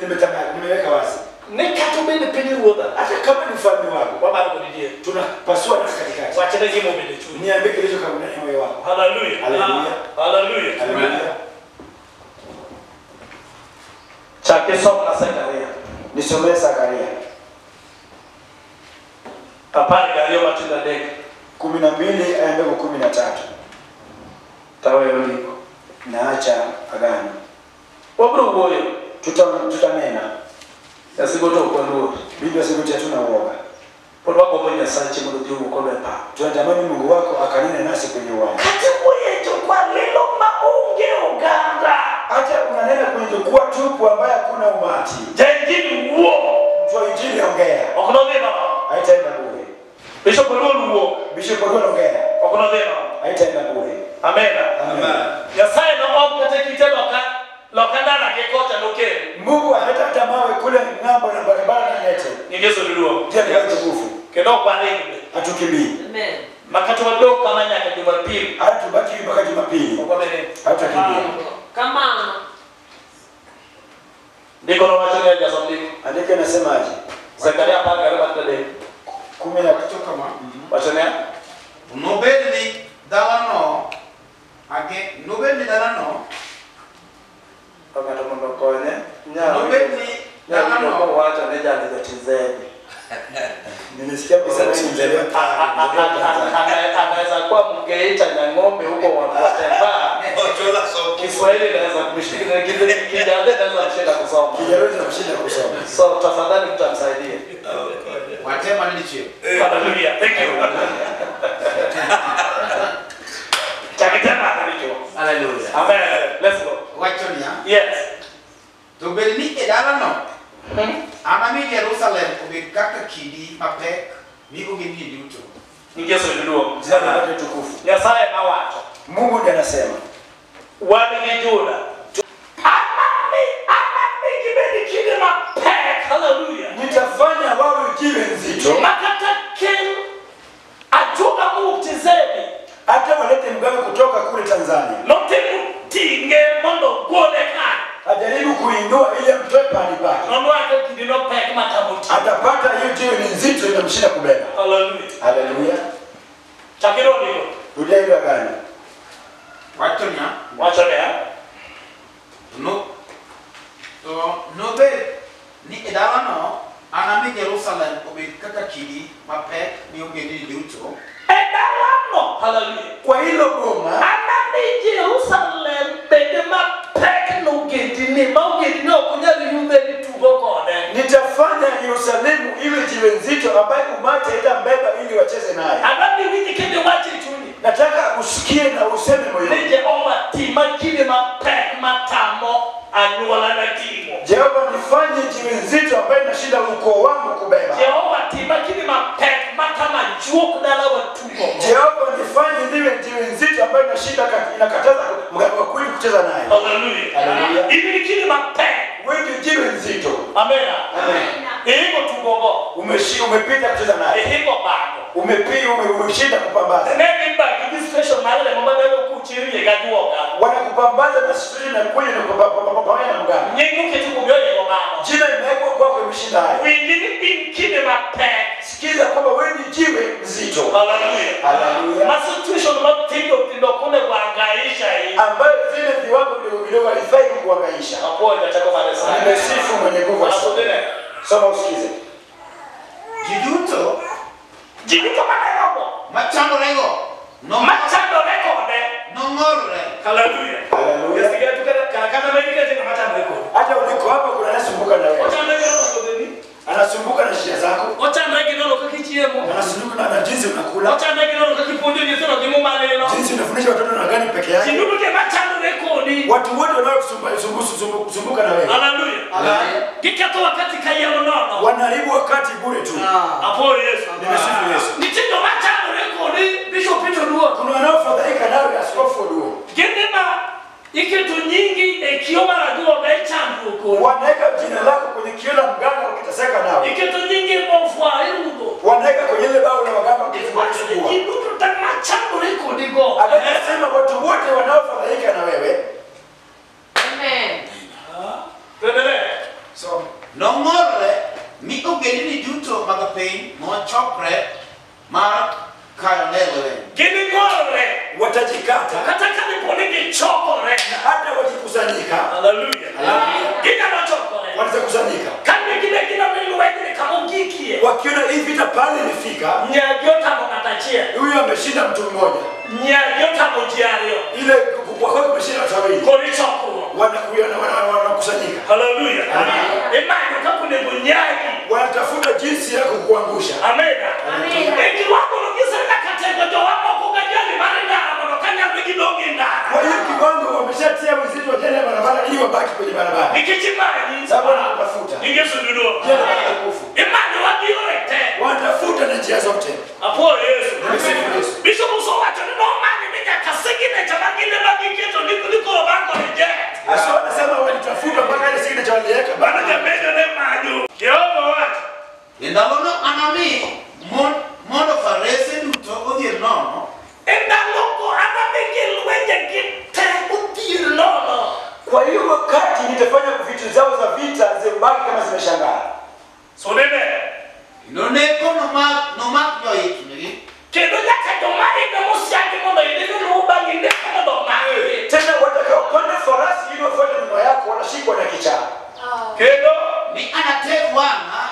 Nimeweka wazi. Nikatumeni penye ruodha. Hata kama ni ufalme wako, Kwa maana kunijie. tunapasua na katikati. Wachana jimo mbele tu. Niambie kilicho kama ndani ya moyo wako. Hallelujah. Hallelujah. Hallelujah. Hallelujah. Chake somo na Zakaria. Nisomee Zakaria. Papa ngalio matunda ndege. 12 aende kwa 13. Tawe uliko. Naacha agano. Wabro boyo. Tutanena. Yasigoto kwa nuru. Biblia sikutia tuna uoga. Kwa wako mwenye sanchi mdodio ukobe pa. Tunatamani Mungu wako akanene nasi kwenye uwanja. Kati mwenye kwa lilo maunge uganda. Hata unanena kwenye jukwaa tupu ambaye hakuna umati. Jengini uo. Mtu wa injili ongea. Okunodhema. Haitaenda bure. Bishop Lulu uo. Bishop Lulu ongea. Okunodhema. Haitaenda bure. Amen. Amen. Yasaye na omkate kitelo ka lokandana kekocha lokere. Mungu analeta mawe kule ng'ambo na barabara na nete. Ni Yesu ndio. Ndiye mtukufu. Kedo kwa nini? Hatukimbii. Amen. Makati wadogo kama nyaka Jumapili. Hata tubaki mpaka Jumapili. Kwa nini? Hatutakimbia. Kama Ndiko na watu ya jasomliko. Andika inasemaje? Zakaria panga karibu tade. 10 na kitu kama. Wachana? Nobeli dalano age nobeli dalano Kama tumondo kone. nobeli dalano Ndio wacha neja alizatizeni. Nimesikia kusema mzee. Anaweza kuwa mgeita na ng'ombe huko wapotemba. ochola so Kiswahili inaweza kushika kijana anaweza kushinda kusoma. Kiingereza kushinda kusoma. So tafadhali mtamsaidie. watema nilichio Hallelujah. Thank you. Chakitema alicho. hallelujah Amen. Let's go. wachonia Yes. nobeli ni dalano amami Jerusalem ubikaka kidi mapek mi ugeni duto Ningeso ndio. Jina lake tukufu. Yasaye na watu. Mungu ndiye anasema. Wale ni Juda. Amami kibeni kile mapek. Hallelujah. Nitafanya wawe jiwe nzito. Makata king ajuga mutizeni. Hata walete mganga kutoka kule Tanzania. Lote mutinge mondo gole kan. Ajaribu kuinua ile mtoe pale pake. Nondo ake kidino pek matamuti. Atapata hiyo jiwe ni nzito inamshinda kubeba. Hallelujah. Haleluya. Chakiro ndio. Rudia ile gani? wachonia Wachana. no to nobel ni dalano amami Jerusalem ubikaka kidi mapek mi ugeni duto Edalano. Hallelujah. Kwa hilo boma Amami Jerusalem bede mapek no gedini. Maugedini okunyali yubeni tugo kone. nitafanya Yerusalemu iwe jiwe nzito ambaye umati haitambeba ili wacheze naye. Amami wiki kende wachi chuni. Nataka usikie na useme moyoni. Nije oma tima kile mapek matamo anuala na timo. Jehova nifanye jiwe nzito ambaye nashinda ukoo wangu kubeba. Jehova tima kile mapek matama juok dala watugo. Jehova nifanye jiwe nzito ambaye nashinda inakataza mganga wa kweli kucheza naye. Hallelujah. Hallelujah. Ibi kile mapek. Wewe jiwe nzito. Amen. Amen. Ego tugogo. Umepita kucheza naye. Ego bago. Umeshinda kupambaza. Nene ba kibi special male mama dalo kuchiri yegaduoga. Wanakupambaza na sisi na kweli na kupambana na mganga. Nyengu ketu kubyoye ngomano. Jina imewekwa kwako imeshinda hayo. Wingini in kile mapek. Sikiza kwamba wewe ni jiwe nzito. Hallelujah. Hallelujah. Ma situation matindo kune kuangaisha hii. Ambayo vile viwango vidogo walifai kukuhangaisha. Hapo inataka pale sana. Nimesifu mwenye nguvu. Asante. Soma usikize. jiduto Jibi kama neno. machando lego no Machando rekode. no ngorre Hallelujah. Hallelujah. Yasikia tukana kana medika tena machando rekode. Hata uliko hapa kuna anasumbuka na wewe. Machando rekode. Anasumbuka na shida zako. Ochanda kidolo kakichiemo. Anasumbuka na jinsi unakula. Ochanda kidolo kakipondo nyesero kimuma leno. Jinsi unafundisha watoto na gani peke yake. Jindudu ke machando rekodi. Watu wote wanaosumbuka na wewe. Hallelujah. Kikato wakati kayelo nono. Wanaharibu wakati bure tu. Hapo Yesu. Nimesifu Yesu. Nitindo machando rekodi. Bishop Peter Duo. Kuna wanaofadhaika nawe askofu Duo. Gendema ikitu nyingi ekioma na duo gaichandu ko. Wanaweka jina lako kwenye kio la mganga ukiteseka nawe. Ikitu nyingi mofwa irugo. Wanaweka kwenye ile bao la waganga ukifungua. Jindudu ta machando rekodi go. Akasema watu wote wanaofadhaika na wewe. Amen. Tuendelee. So Nomorre mi ogendini duto mag piny mochokre mar kayo nelewe. Gini ng'olre watajikata kata kaniponi gichokore hata wakikusanyika. haleluya ginyalo chokore Watakusanyika kane gina lweny kama gikie wakiona hii vita pale imefika, nyagiyotamo ng'atachie huyu ameshinda mtu mmoja, nyagiyotamo ji ariyo ile kwa ameshinda watu wawili, kori chokruok wanakusanyika. haleluya imanyo kakunego nyagi Wanatafuta jinsi ya kukuangusha. amena ekiwango logisenda katego jowamoko gajali mare ndara mondo kanyalwe gidonge ndara Kwa hiyo kiwango wameshatia wenzito wajane barabara ili wabaki kwenye barabara. nikichimanyi Sababu wanatafuta. ningesududo imanyo wagiorete Wanatafuta na njia zote. apo Yesu Yesu. Bishop Usowacho ni nomani minyaka sigine chamangine magiketo nikolo bango reject Yesu anasema walitafuta mpaka ile siku waliweka bana jamejo ne maju Yehova wacho Endalono anami mondo farese duto odhier nono. endaloko anamigi lwenje gite udhir nono. Kwa hiyo wakati nitafanya vitu zao za vita zibaki kama zimeshangaa. So nene Inoneko nomak joikni. kendo nyaka jomari na musiangi mondo idino nubangi ndeka na domari Tena watakaopanda farasi ili wafuate nyuma yako wanashikwa na kichaa. kendo Ni anateg wang'a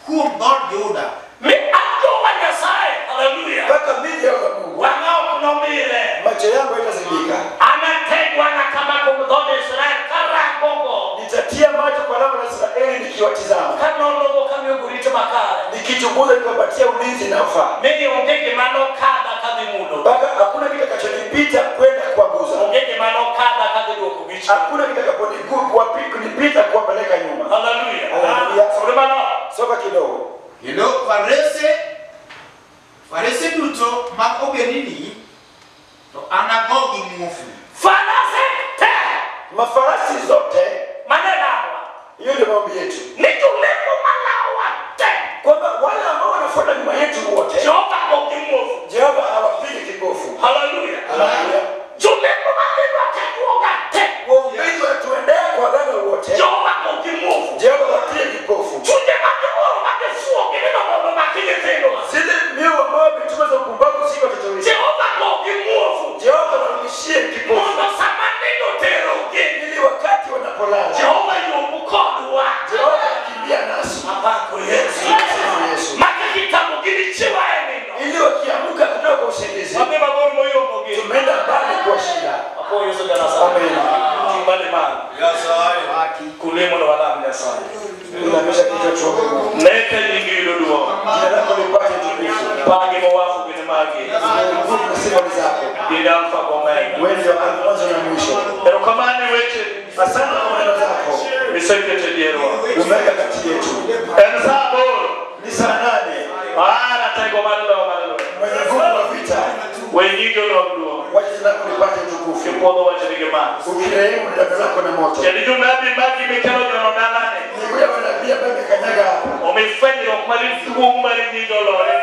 kuom dhod Juda. mi ajowa Nyasaye haleluya Mpaka miji ya Mungu. wang'ao kunomire Macho yangu yatazibika. anategwa na kama kumdhoni Israel karangogo Nitatia macho kwa lango la Israeli nikiwatizama. kanonogo kamiyogurite makare Nikichunguza nikiwapatia ulinzi unaofaa. mimi ongege mano kada kadhimudo Mpaka hakuna kitakachonipita kwenda kuabuza. ongege mano kada kadhiduoko gichi Hakuna kitakaponipita kuwapeleka nyuma. haleluya Haleluya. sore mano Soka kidogo. Kendo farese duto mag ogendini to anagogi muofu. farase te Mafarasi zote, manenamwa hiyo ndio maombi yetu. ni tulengo malawa te Kwamba wale ambao wanafuata nyuma yetu wote, Jehova ogimofu Jehova hawapigi kipofu. haleluya Haleluya. tulengo maneno akakuoga te Waombezi watuendea kwa waganga wote, Jehova ogimofu Jehova hawapigi kipofu. tuje mageoro magefuo kineno mondo makile tendo Zile mio ambao wametuma za upumbavu si watoto wetu. Jehova ogimofu Jehova warudishie kipofu. mondo samaneno tero ugeni Ili wakati wanapolala, Jehova yobukodwa Jehova akimbia nasi. apako Yesu Yesu. maka kitabu kilichiwa eneno Ili wakiamka kutoka kwa usingizi, wape magoro moyo mogi tumeenda mbali kwa shida. apo Yesu jana sana Amen. timbale man kulemo na wala Nyasaye Tunamisha kichwa tuombe Mungu. neke nyingilo duo Jina lako lipate tukufu. pange mawafu kwenye magi Nguvu na sifa ni zako. bila alfa kwa omega Wewe ndio mwanzo na mwisho. pero kamani weche Asante kwa maneno zako. misekete dierwa Umeweka kati yetu. ensabo Ni saa 8. ana tego maneno Mwenye nguvu wa vita. wenyigo no duo Wacha jina lako lipate tukufu. kipodo wachirige man Ukirehemu damu lako na moto. jadi junabi magi mikelo jono nanane Miguu ya manabii ambaye imekanyaga hapa. omefanyiro kumali kumali nyigo lore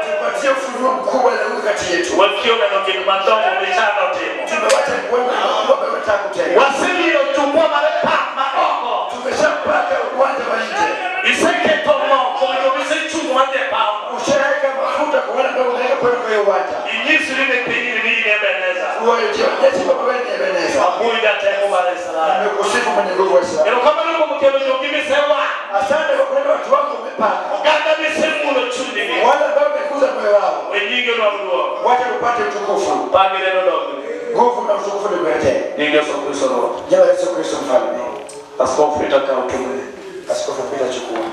Tupatie ufunuo mkubwa na Mungu kati yetu. wakio na noki mandongo michano temo Tumewacha kuona mkubwa ambaye unataka kutenda. wasilio chukua marepa maoko Tumeshapata uwanja wa nje. iseke tomo koyo bisechu mwande pao Ushaweka mafuta kwa wale ambao unaweka kwa hiyo uwanja. inyisi lile pinyi ni nebeleza Wewe jionyeshe kwamba wewe ni Ebeneza. abuida temo balesala Nimekusifu mwenye nguvu wa Israeli. ero kama nuko mukelo nyongimi sewa Asante kwa kwenda watu wako umepaka. ganda bisemulo chundini Wale ambao umekuza moyo wao. wenyigo no mduo Wacha tupate utukufu. pangile no dogo Nguvu na utukufu ni kuletea. ningeso kusoro Jina la Yesu Kristo mfalme. askofu itaka utume Askofu Peter chukua.